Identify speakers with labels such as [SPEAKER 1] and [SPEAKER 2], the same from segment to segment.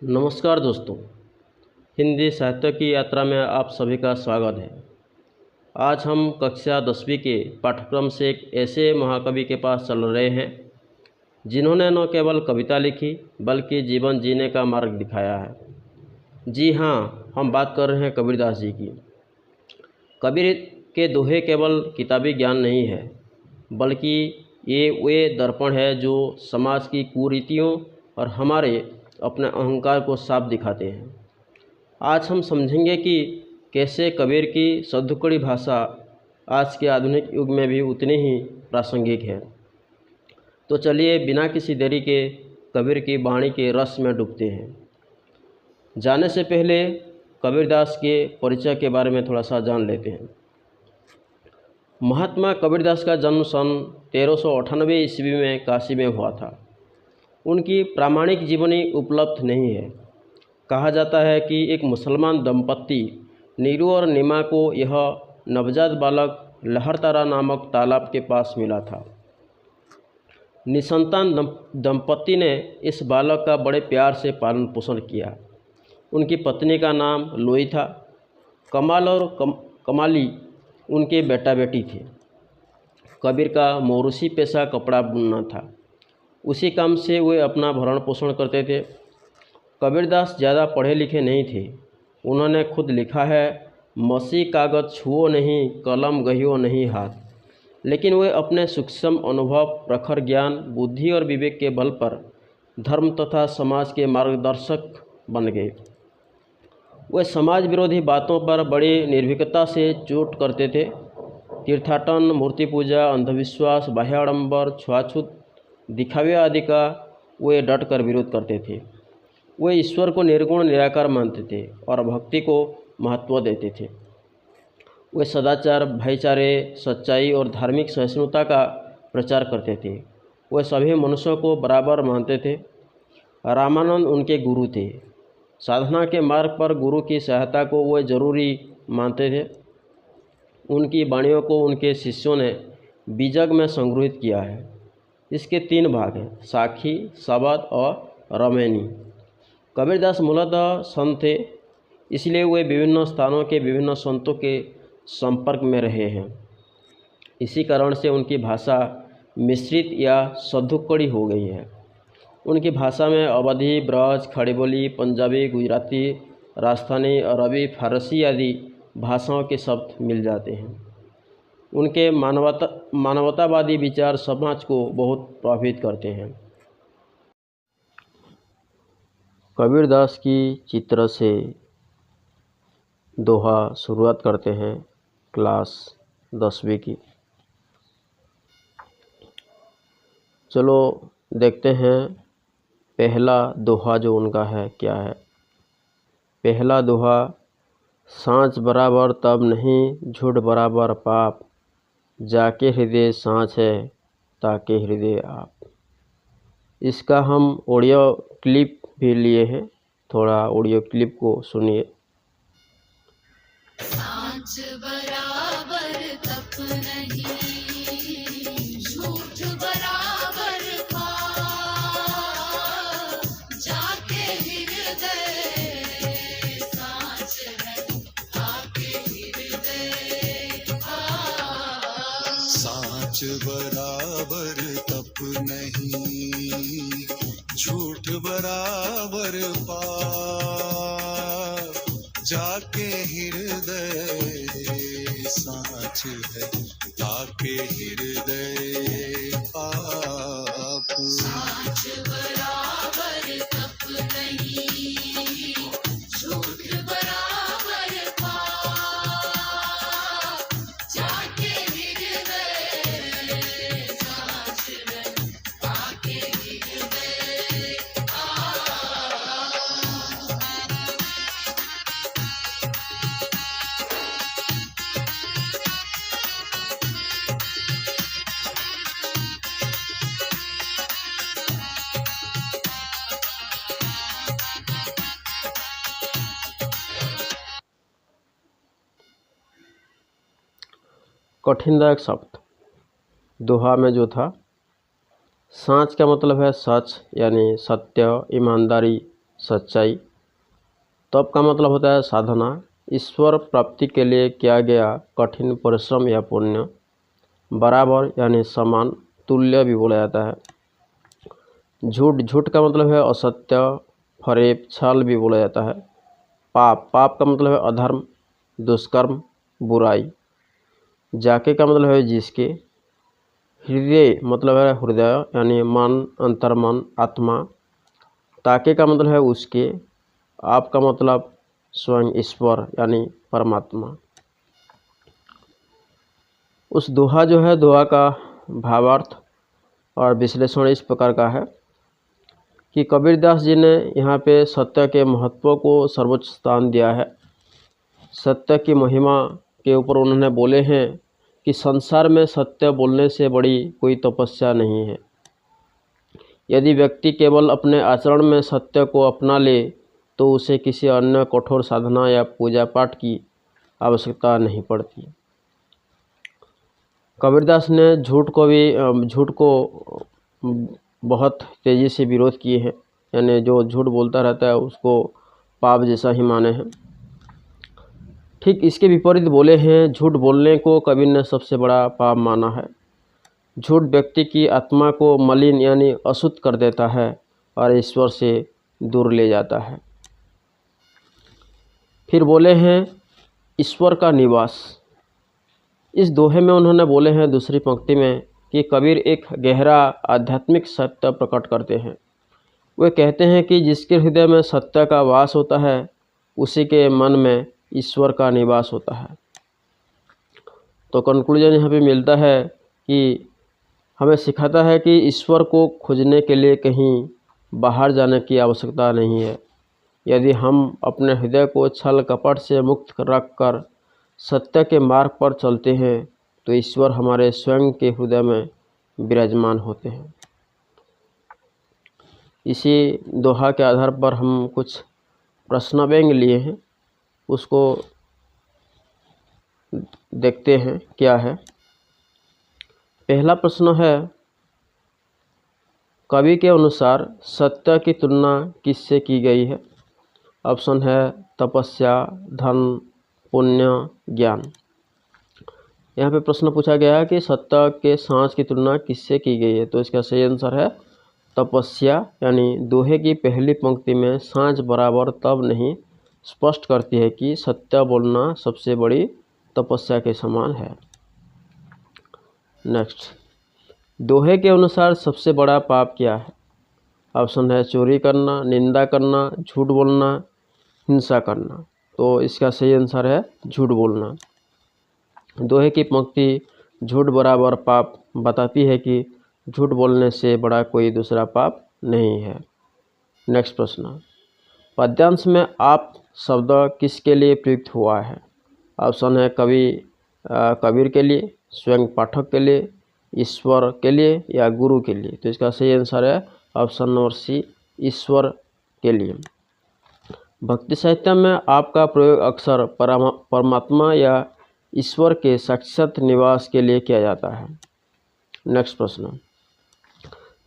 [SPEAKER 1] नमस्कार दोस्तों, हिंदी साहित्य की यात्रा में आप सभी का स्वागत है। आज हम कक्षा 10वीं के पाठ्यक्रम से एक ऐसे महाकवि के पास चल रहे हैं जिन्होंने न केवल कविता लिखी बल्कि जीवन जीने का मार्ग दिखाया है। जी हाँ, हम बात कर रहे हैं कबीरदास जी की। कबीर के दोहे केवल किताबी ज्ञान नहीं है, बल्कि ये वे दर्पण है जो समाज की कुरीतियों और हमारे अपने अहंकार को साफ दिखाते हैं। आज हम समझेंगे कि कैसे कबीर की सद्गुणी भाषा आज के आधुनिक युग में भी उतनी ही प्रासंगिक है। तो चलिए बिना किसी देरी के कबीर की वाणी के रस में डूबते हैं। जाने से पहले कबीरदास के परिचय के बारे में थोड़ा सा जान लेते हैं। महात्मा कबीरदास का जन्म सन 1398 ईस्वी में काशी में हुआ था। उनकी प्रामाणिक जीवनी उपलब्ध नहीं है। कहा जाता है कि एक मुसलमान दंपत्ति नीरू और नीमा को यह नवजात बालक लहरतारा नामक तालाब के पास मिला था। निसंतान दंपत्ति ने इस बालक का बड़े प्यार से पालन पोषण किया। उनकी पत्नी का नाम लोई था। कमाल और कमाली उनके बेटा बेटी थे। कबीर का मौरूसी पेशा कपड़ा बुनना था। उसी काम से वे अपना भरण पोषण करते थे। कबीरदास ज़्यादा पढ़े लिखे नहीं थे। उन्होंने खुद लिखा है, मसी कागज छुओ नहीं, कलम गहियो नहीं हाथ। लेकिन वे अपने सूक्ष्म अनुभव, प्रखर ज्ञान, बुद्धि और विवेक के बल पर धर्म तथा समाज के मार्गदर्शक बन गए। वे समाज विरोधी बातों पर बड़ी निर्भीकता से चोट करते थे। तीर्थाटन, मूर्ति पूजा, अंधविश्वास, बाह्याडंबर, छुआछूत, दिखावे आदि का वे डट कर विरोध करते थे। वे ईश्वर को निर्गुण निराकार मानते थे और भक्ति को महत्व देते थे। वे सदाचार, भाईचारे, सच्चाई और धार्मिक सहिष्णुता का प्रचार करते थे। वे सभी मनुष्यों को बराबर मानते थे। रामानंद उनके गुरु थे। साधना के मार्ग पर गुरु की सहायता को वे जरूरी मानते थे। उनकी वाणियों को उनके शिष्यों ने बीजक में संग्रहित किया है। इसके 3 भाग हैं, साखी, शबद और रमैनी। कबीरदास मूलतः संत थे, इसलिए वे विभिन्न स्थानों के विभिन्न संतों के संपर्क में रहे हैं। इसी कारण से उनकी भाषा मिश्रित या सद्गुणी हो गई है। उनकी भाषा में अवधी, ब्रज, खड़ी बोली, पंजाबी, गुजराती, राजस्थानी, अरबी, फारसी आदि भाषाओं के शब्द मिल जाते हैं। उनके मानवतावादी विचार समाज को बहुत प्रभावित करते हैं। कबीरदास की चित्र से दोहा शुरुआत करते हैं क्लास 10वीं की। चलो देखते हैं पहला दोहा जो उनका है क्या है। पहला दोहा, सांच बराबर तब नहीं, झूठ बराबर पाप, जाके हृदय सांच है, ताके हृदय आप। इसका हम ऑडियो क्लिप भी लिए हैं, थोड़ा ऑडियो क्लिप को सुनिए।
[SPEAKER 2] सांच बराबर तप नहीं, झूठ बराबर पाप, जाके हृदय सांच है, ताके हृदय आप।
[SPEAKER 3] सांच बराबर तप नहीं, झूठ बराबर पाप, जाके हृदय सांच है, ताके हृदय आप।
[SPEAKER 2] सांच बराबर तप नहीं, झूठ बराबर पाप, जाके हृदय सांच है, ताके हृदय आप।
[SPEAKER 1] कठिनदायक शब्द दोहा में जो था, सांच का मतलब है सच यानी सत्य, ईमानदारी, सच्चाई। तप का मतलब होता है साधना, ईश्वर प्राप्ति के लिए किया गया कठिन परिश्रम या पुण्य। बराबर यानी समान, तुल्य भी बोला जाता है। झूठ, झूठ का मतलब है असत्य, फरेब, छल भी बोला जाता है। पाप, पाप का मतलब है अधर्म, दुष्कर्म, बुराई। जाके का मतलब है जिसके। हृदय मतलब है हृदय यानी मन, अंतर्मन, आत्मा। ताके का मतलब है उसके। आप का मतलब स्वयं ईश्वर यानी परमात्मा। उस दोहा जो है, दोहा का भावार्थ और विश्लेषण इस प्रकार का है कि कबीरदास जी ने यहाँ पे सत्य के महत्व को सर्वोच्च स्थान दिया है। सत्य की महिमा के ऊपर उन्होंने बोले हैं कि संसार में सत्य बोलने से बड़ी कोई तपस्या नहीं है। यदि व्यक्ति केवल अपने आचरण में सत्य को अपना ले तो उसे किसी अन्य कठोर साधना या पूजा पाठ की आवश्यकता नहीं पड़ती। कबीरदास ने झूठ को बहुत तेज़ी से विरोध किए हैं, यानी जो झूठ बोलता रहता है उसको पाप जैसा ही माने हैं। ठीक इसके विपरीत बोले हैं, झूठ बोलने को कबीर ने सबसे बड़ा पाप माना है। झूठ व्यक्ति की आत्मा को मलिन यानी अशुद्ध कर देता है और ईश्वर से दूर ले जाता है। फिर बोले हैं ईश्वर का निवास। इस दोहे में उन्होंने बोले हैं दूसरी पंक्ति में कि कबीर एक गहरा आध्यात्मिक सत्य प्रकट करते हैं। वे कहते हैं कि जिसके हृदय में सत्य का वास होता है उसी के मन में ईश्वर का निवास होता है। तो कंक्लूजन यहाँ पे मिलता है कि हमें सिखाता है कि ईश्वर को खोजने के लिए कहीं बाहर जाने की आवश्यकता नहीं है। यदि हम अपने हृदय को छल कपट से मुक्त रख कर सत्य के मार्ग पर चलते हैं तो ईश्वर हमारे स्वयं के हृदय में विराजमान होते हैं। इसी दोहा के आधार पर हम कुछ प्रश्न व्यंग लिए हैं, उसको देखते हैं क्या है। पहला प्रश्न है, कवि के अनुसार सत्य की तुलना किससे की गई है? ऑप्शन है तपस्या, धन, पुण्य, ज्ञान। यहाँ पे प्रश्न पूछा गया है कि सत्य के सांच की तुलना किससे की गई है, तो इसका सही आंसर है तपस्या। यानी दोहे की पहली पंक्ति में सांच बराबर तब नहीं स्पष्ट करती है कि सत्य बोलना सबसे बड़ी तपस्या के समान है। नेक्स्ट, दोहे के अनुसार सबसे बड़ा पाप क्या है? ऑप्शन है चोरी करना, निंदा करना, झूठ बोलना, हिंसा करना। तो इसका सही आंसर है झूठ बोलना। दोहे की पंक्ति झूठ बराबर पाप बताती है कि झूठ बोलने से बड़ा कोई दूसरा पाप नहीं है। नेक्स्ट प्रश्न, पद्यांश में आप शब्द किसके लिए प्रयुक्त हुआ है? ऑप्शन है कबीर के लिए, स्वयं पाठक के लिए, ईश्वर के लिए या गुरु के लिए। तो इसका सही आंसर है ऑप्शन नंबर सी, ईश्वर के लिए। भक्ति साहित्य में आपका प्रयोग अक्सर परमात्मा या ईश्वर के साक्षात निवास के लिए किया जाता है। नेक्स्ट प्रश्न,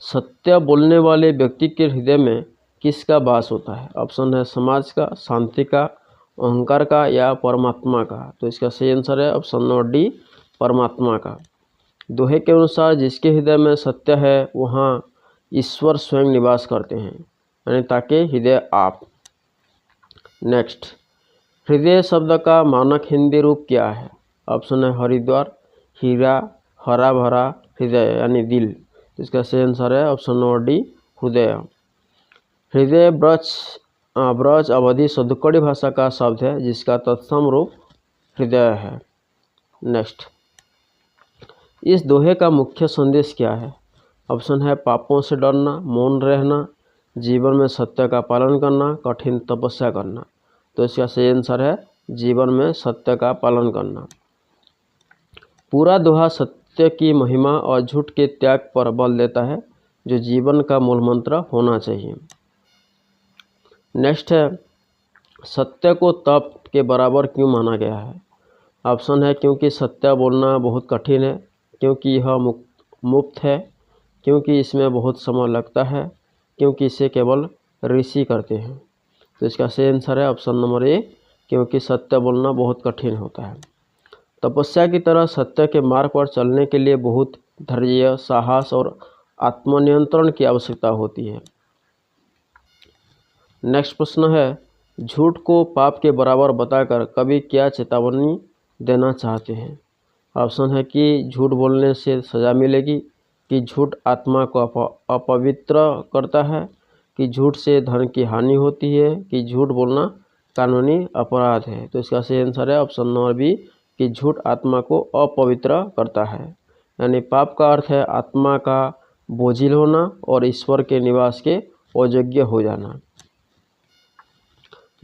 [SPEAKER 1] सत्य बोलने वाले व्यक्ति के हृदय में किसका वास होता है? ऑप्शन है समाज का, शांति का, अहंकार का या परमात्मा का। तो इसका सही आंसर है ऑप्शन नंबर डी, परमात्मा का। दोहे के अनुसार जिसके हृदय में सत्य है वहाँ ईश्वर स्वयं निवास करते हैं, यानी ताकि हृदय आप। नेक्स्ट, हृदय शब्द का मानक हिंदी रूप क्या है? ऑप्शन है हरिद्वार, हीरा, हरा भरा, हृदय यानी दिल। तो इसका सही आंसर है ऑप्शन नंबर डी, हृदय। हृदय ब्रज अवधि सदुक्कड़ी भाषा का शब्द है जिसका तत्सम रूप हृदय है। नेक्स्ट, इस दोहे का मुख्य संदेश क्या है? ऑप्शन है पापों से डरना, मौन रहना, जीवन में सत्य का पालन करना, कठिन तपस्या करना। तो इसका सही आंसर है जीवन में सत्य का पालन करना। पूरा दोहा सत्य की महिमा और झूठ के त्याग पर बल देता है जो जीवन का मूल मंत्र होना चाहिए। नेक्स्ट है, सत्य को तप के बराबर क्यों माना गया है? ऑप्शन है क्योंकि सत्य बोलना बहुत कठिन है, क्योंकि यह मुफ्त है, क्योंकि इसमें बहुत समय लगता है, क्योंकि इसे केवल ऋषि करते हैं। तो इसका सही आंसर है ऑप्शन नंबर ए, क्योंकि सत्य बोलना बहुत कठिन होता है। तपस्या की तरह सत्य के मार्ग पर चलने के लिए बहुत धैर्य, साहस और आत्मनियंत्रण की आवश्यकता होती है। नेक्स्ट प्रश्न है, झूठ को पाप के बराबर बताकर कवि क्या चेतावनी देना चाहते हैं? ऑप्शन है कि झूठ बोलने से सज़ा मिलेगी, कि झूठ आत्मा को अपवित्र करता है, कि झूठ से धन की हानि होती है, कि झूठ बोलना कानूनी अपराध है। तो इसका सही आंसर है ऑप्शन नंबर बी, कि झूठ आत्मा को अपवित्र करता है। यानी पाप का अर्थ है आत्मा का बोझिल होना और ईश्वर के निवास के अयोग्य हो जाना।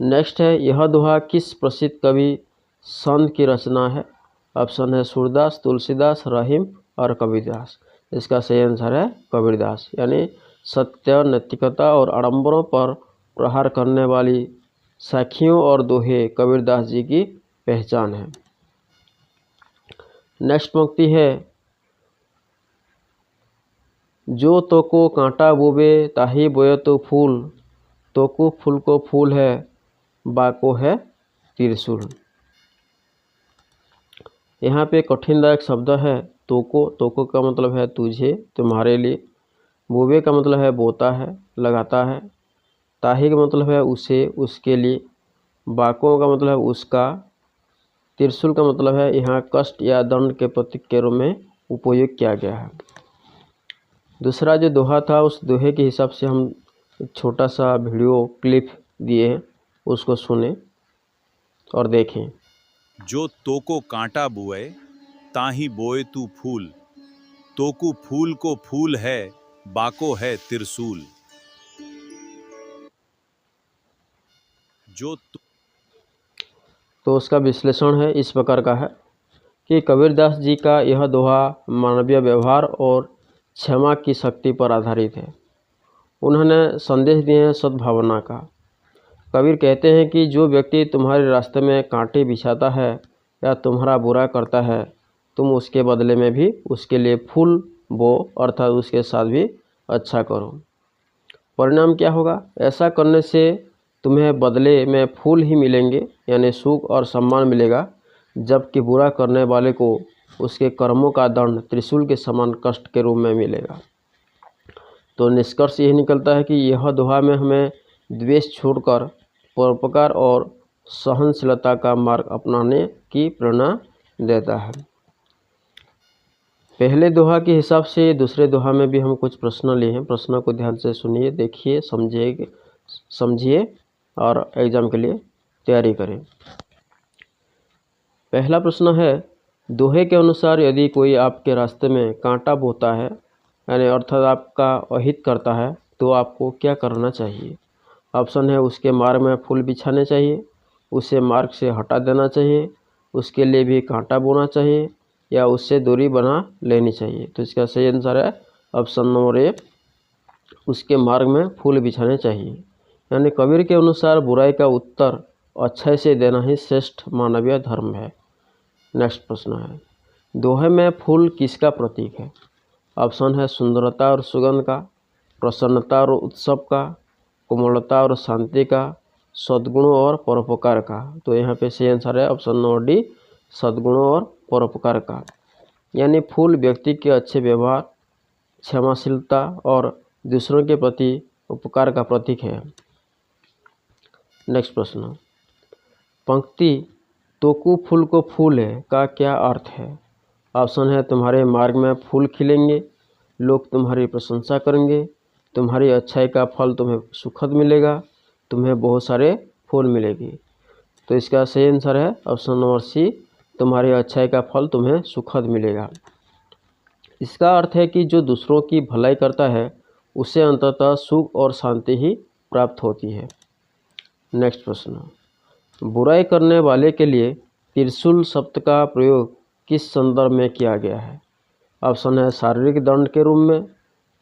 [SPEAKER 1] नेक्स्ट है, यह दोहा किस प्रसिद्ध कवि संत की रचना है? ऑप्शन है सूरदास, तुलसीदास, रहीम और कबीरदास। इसका सही आंसर है कबीरदास। यानी सत्य, नैतिकता और आडंबरों पर प्रहार करने वाली साखियों और दोहे कबीरदास जी की पहचान है। नेक्स्ट पंक्ति है, जो तोको कांटा बोवे ताही बोए तो फूल, तोको फूल को फूल है, बाको है त्रिशूल। यहाँ पे कठिनदायक शब्द है तोको। तोको का मतलब है तुझे, तुम्हारे लिए। बोवे का मतलब है बोता है, लगाता है। ताही का मतलब है उसे, उसके लिए। बाको का मतलब है उसका। त्रिशूल का मतलब है यहाँ कष्ट या दंड के प्रतीक के रूप में उपयोग किया गया है। दूसरा जो दोहा था, उस दोहे के हिसाब से हम एक छोटा सा वीडियो क्लिप दिए हैं, उसको सुने और देखें।
[SPEAKER 4] जो तोको कांटा बुए ताही बोए तू फूल, तोकू फूल को फूल है, बाको है त्रिशूल। जो
[SPEAKER 1] तो उसका विश्लेषण है इस प्रकार का है कि कबीरदास जी का यह दोहा मानवीय व्यवहार और क्षमा की शक्ति पर आधारित है। उन्होंने संदेश दिए हैं सद्भावना का। कबीर कहते हैं कि जो व्यक्ति तुम्हारे रास्ते में कांटे बिछाता है या तुम्हारा बुरा करता है, तुम उसके बदले में भी उसके लिए फूल बो, अर्थात उसके साथ भी अच्छा करो। परिणाम क्या होगा? ऐसा करने से तुम्हें बदले में फूल ही मिलेंगे, यानी सुख और सम्मान मिलेगा, जबकि बुरा करने वाले को उसके कर्मों का दंड त्रिशूल के समान कष्ट के रूप में मिलेगा। तो निष्कर्ष यही निकलता है कि यह दोहा में हमें द्वेष छोड़कर परोपकार और सहनशीलता का मार्ग अपनाने की प्रेरणा देता है। पहले दोहा के हिसाब से दूसरे दोहा में भी हम कुछ प्रश्न लिए हैं। प्रश्नों को ध्यान से सुनिए, देखिए, समझिए और एग्जाम के लिए तैयारी करें। पहला प्रश्न है, दोहे के अनुसार यदि कोई आपके रास्ते में कांटा बोता है, यानी अर्थात आपका अहित करता है, तो आपको क्या करना चाहिए? ऑप्शन है उसके मार्ग में फूल बिछाने चाहिए, उसे मार्ग से हटा देना चाहिए, उसके लिए भी कांटा बोना चाहिए, या उससे दूरी बना लेनी चाहिए। तो इसका सही आंसर है ऑप्शन नंबर ए, उसके मार्ग में फूल बिछाने चाहिए। यानी कबीर के अनुसार बुराई का उत्तर अच्छाई से देना ही श्रेष्ठ मानवीय धर्म है। नेक्स्ट प्रश्न है, दोहे में फूल किसका प्रतीक है? ऑप्शन है सुंदरता और सुगंध का, प्रसन्नता और उत्सव का, कोमलता और शांति का, सद्गुणों और परोपकार का। तो यहाँ पे सही आंसर है ऑप्शन नंबर डी, सद्गुणों और परोपकार का। यानी फूल व्यक्ति के अच्छे व्यवहार, क्षमाशीलता और दूसरों के प्रति उपकार का प्रतीक है। नेक्स्ट प्रश्न, पंक्ति तोकू फूल को फूल है का क्या अर्थ है? ऑप्शन है तुम्हारे मार्ग में फूल खिलेंगे, लोग तुम्हारी प्रशंसा करेंगे, तुम्हारी अच्छाई का फल तुम्हें सुखद मिलेगा, तुम्हें बहुत सारे फूल मिलेगी। तो इसका सही आंसर है ऑप्शन नंबर सी, तुम्हारी अच्छाई का फल तुम्हें सुखद मिलेगा। इसका अर्थ है कि जो दूसरों की भलाई करता है उसे अंततः सुख और शांति ही प्राप्त होती है। नेक्स्ट प्रश्न, बुराई करने वाले के लिए त्रिशूल शब्द का प्रयोग किस संदर्भ में किया गया है? ऑप्शन है शारीरिक दंड के रूप में,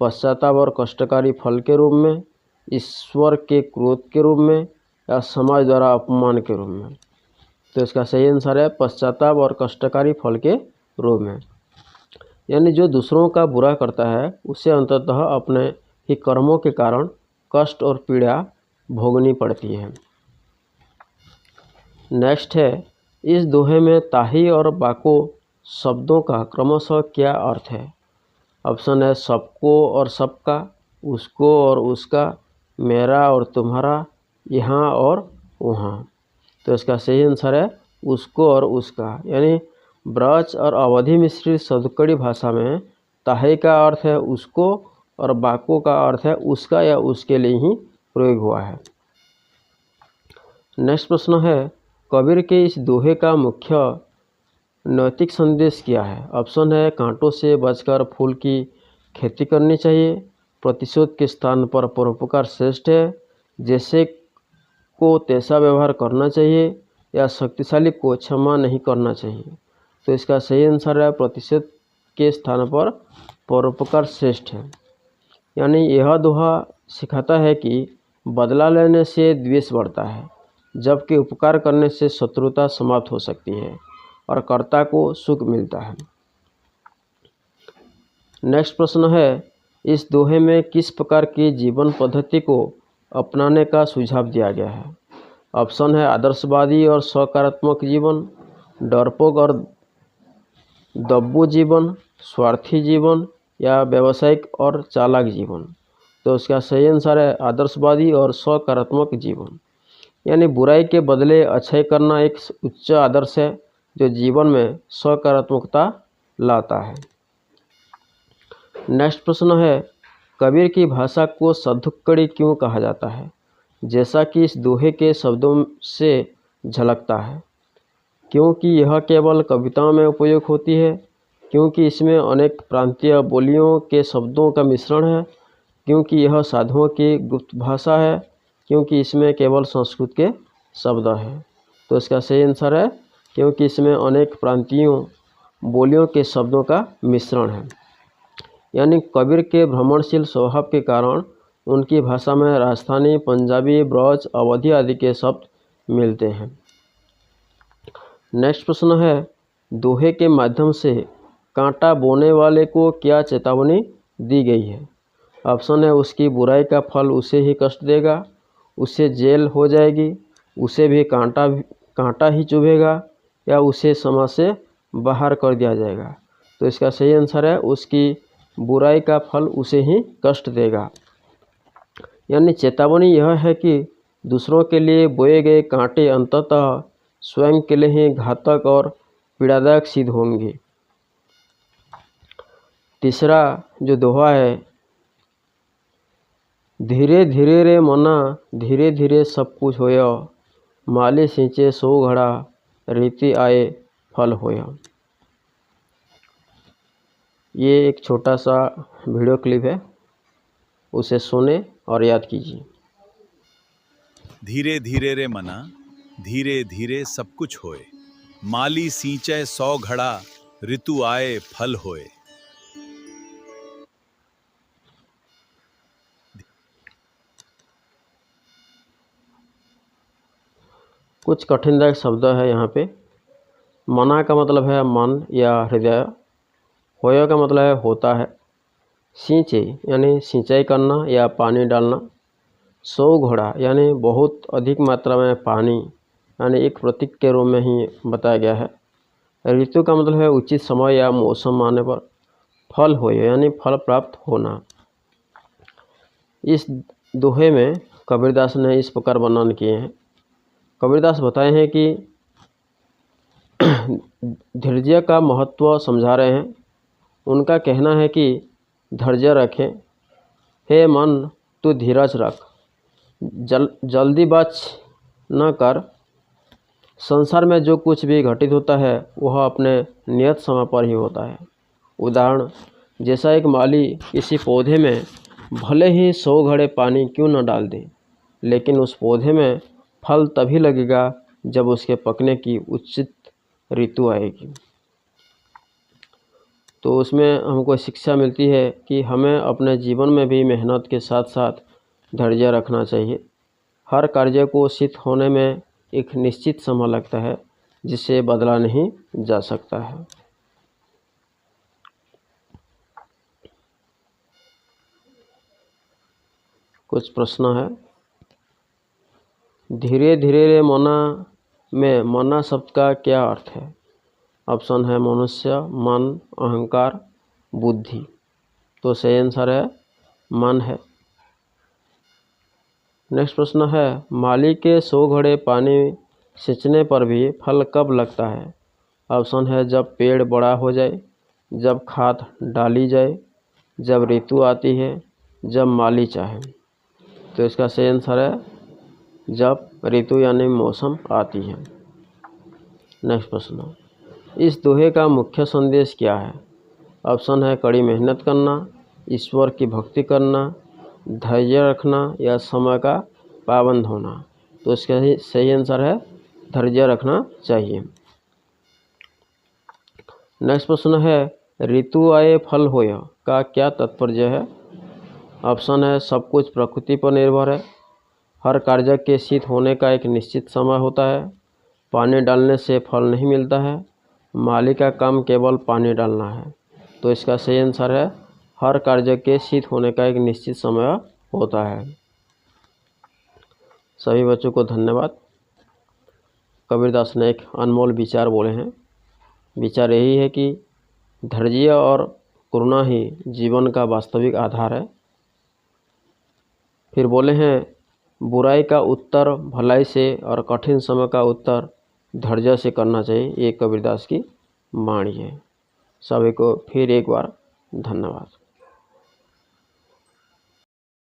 [SPEAKER 1] पश्चाताप और कष्टकारी फल के रूप में, ईश्वर के क्रोध के रूप में, या समाज द्वारा अपमान के रूप में। तो इसका सही आंसर है पश्चाताप और कष्टकारी फल के रूप में। यानी जो दूसरों का बुरा करता है उसे अंततः अपने ही कर्मों के कारण कष्ट और पीड़ा भोगनी पड़ती है। नेक्स्ट है, इस दोहे में ताही और बाको शब्दों का क्रमशः क्या अर्थ है? ऑप्शन है सबको और सबका, उसको और उसका, मेरा और तुम्हारा, यहाँ और वहाँ। तो इसका सही आंसर है उसको और उसका। यानी ब्रज और अवधि मिश्रित सदुक्कड़ी भाषा में ताहे का अर्थ है उसको और बाको का अर्थ है उसका या उसके लिए ही प्रयोग हुआ है। नेक्स्ट प्रश्न है, कबीर के इस दोहे का मुख्य नैतिक संदेश क्या है? ऑप्शन है कांटों से बचकर फूल की खेती करनी चाहिए, प्रतिशोध के स्थान पर परोपकार श्रेष्ठ है, जैसे को तैसा व्यवहार करना चाहिए, या शक्तिशाली को क्षमा नहीं करना चाहिए। तो इसका सही आंसर है प्रतिशोध के स्थान पर परोपकार श्रेष्ठ है। यानी यह दोहा सिखाता है कि बदला लेने से द्वेष बढ़ता है, जबकि उपकार करने से शत्रुता समाप्त हो सकती है और कर्ता को सुख मिलता है। नेक्स्ट प्रश्न है, इस दोहे में किस प्रकार की जीवन पद्धति को अपनाने का सुझाव दिया गया है? ऑप्शन है आदर्शवादी और सकारात्मक जीवन, डरपोक और दब्बू जीवन, स्वार्थी जीवन, या व्यावसायिक और चालाक जीवन। तो इसका सही आंसर है आदर्शवादी और सकारात्मक जीवन। यानी बुराई के बदले अच्छाई करना एक उच्च आदर्श है जो जीवन में सकारात्मकता लाता है। नेक्स्ट प्रश्न है, कबीर की भाषा को सदुक्कड़ी क्यों कहा जाता है? जैसा कि इस दोहे के शब्दों से झलकता है। क्योंकि यह केवल कविताओं में उपयोग होती है, क्योंकि इसमें अनेक प्रांतीय बोलियों के शब्दों का मिश्रण है, क्योंकि यह साधुओं की गुप्त भाषा है, क्योंकि इसमें केवल संस्कृत के शब्द हैं। तो इसका सही आंसर है क्योंकि इसमें अनेक प्रांतीयों बोलियों के शब्दों का मिश्रण है। यानी कबीर के भ्रमणशील स्वभाव के कारण उनकी भाषा में राजस्थानी, पंजाबी, ब्रज, अवधी आदि के शब्द मिलते हैं। नेक्स्ट प्रश्न है, दोहे के माध्यम से कांटा बोने वाले को क्या चेतावनी दी गई है? ऑप्शन है उसकी बुराई का फल उसे ही कष्ट देगा, उसे जेल हो जाएगी, उसे भी कांटा ही चुभेगा, या उसे समाज से बाहर कर दिया जाएगा। तो इसका सही आंसर है उसकी बुराई का फल उसे ही कष्ट देगा। यानी चेतावनी यह है कि दूसरों के लिए बोए गए कांटे अंततः स्वयं के लिए ही घातक और पीड़ादायक सिद्ध होंगे। तीसरा जो दोहा है, धीरे धीरे रे मना धीरे धीरे सब कुछ होया, माली सिंचे सो घड़ा रीति आए फल होया। ये एक छोटा सा वीडियो क्लिप है, उसे सुने और याद कीजिए।
[SPEAKER 4] धीरे धीरे रे मना धीरे धीरे सब कुछ होए, माली सींचे 100 घड़ा ऋतु आए फल होए।
[SPEAKER 1] कुछ कठिनदायक शब्द है यहाँ पे। मना का मतलब है मन या हृदय, होया का मतलब है होता है, सींचे यानी सिंचाई करना या पानी डालना, 100 घड़ा यानी बहुत अधिक मात्रा में पानी, यानी एक प्रतीक के रूप में ही बताया गया है। ऋतु का मतलब है उचित समय या मौसम आने पर, फल होए यानी फल प्राप्त होना। इस दोहे में कबीरदास ने इस प्रकार वर्णन किए हैं। कबीरदास बताए हैं कि धैर्य का महत्व समझा रहे हैं। उनका कहना है कि धैर्य रखें, हे मन तू धीरज रख, जल्दीबाज न कर। संसार में जो कुछ भी घटित होता है वह अपने नियत समय पर ही होता है। उदाहरण, जैसा एक माली किसी पौधे में भले ही 100 घड़े पानी क्यों न डाल दे, लेकिन उस पौधे में फल तभी लगेगा जब उसके पकने की उचित ऋतु आएगी। तो उसमें हमको शिक्षा मिलती है कि हमें अपने जीवन में भी मेहनत के साथ साथ धैर्य रखना चाहिए। हर कार्य को सिद्ध होने में एक निश्चित समय लगता है, जिसे बदला नहीं जा सकता है। कुछ प्रश्न है। धीरे धीरे रे मना में मना शब्द का क्या अर्थ है? ऑप्शन है मनुष्य, मन, अहंकार, बुद्धि। तो सही आंसर है मन है। नेक्स्ट प्रश्न है, माली के 100 घड़े पानी सींचने पर भी फल कब लगता है? ऑप्शन है जब पेड़ बड़ा हो जाए, जब खाद डाली जाए, जब ऋतु आती है, जब माली चाहे। तो इसका सही आंसर है जब ऋतु यानी मौसम आती है। नेक्स्ट प्रश्न, इस दोहे का मुख्य संदेश क्या है? ऑप्शन है कड़ी मेहनत करना, ईश्वर की भक्ति करना, धैर्य रखना या समय का पाबंद होना। तो इसका सही आंसर है धैर्य रखना चाहिए। नेक्स्ट प्रश्न है, ऋतु आए फल होय का क्या तात्पर्य है? ऑप्शन है सब कुछ प्रकृति पर निर्भर है, हर कार्य के सिद्ध होने का एक निश्चित समय होता है, पानी डालने से फल नहीं मिलता है, माली का काम केवल पानी डालना है। तो इसका सही आंसर है हर कार्य के सिद्ध होने का एक निश्चित समय होता है। सभी बच्चों को धन्यवाद। कबीरदास ने एक अनमोल विचार बोले हैं। विचार यही है कि धैर्य और करुणा ही जीवन का वास्तविक आधार है। फिर बोले हैं, बुराई का उत्तर भलाई से और कठिन समय का उत्तर धैर्य से करना चाहिए। ये कबीरदास की वाणी है। सभी को फिर एक बार धन्यवाद।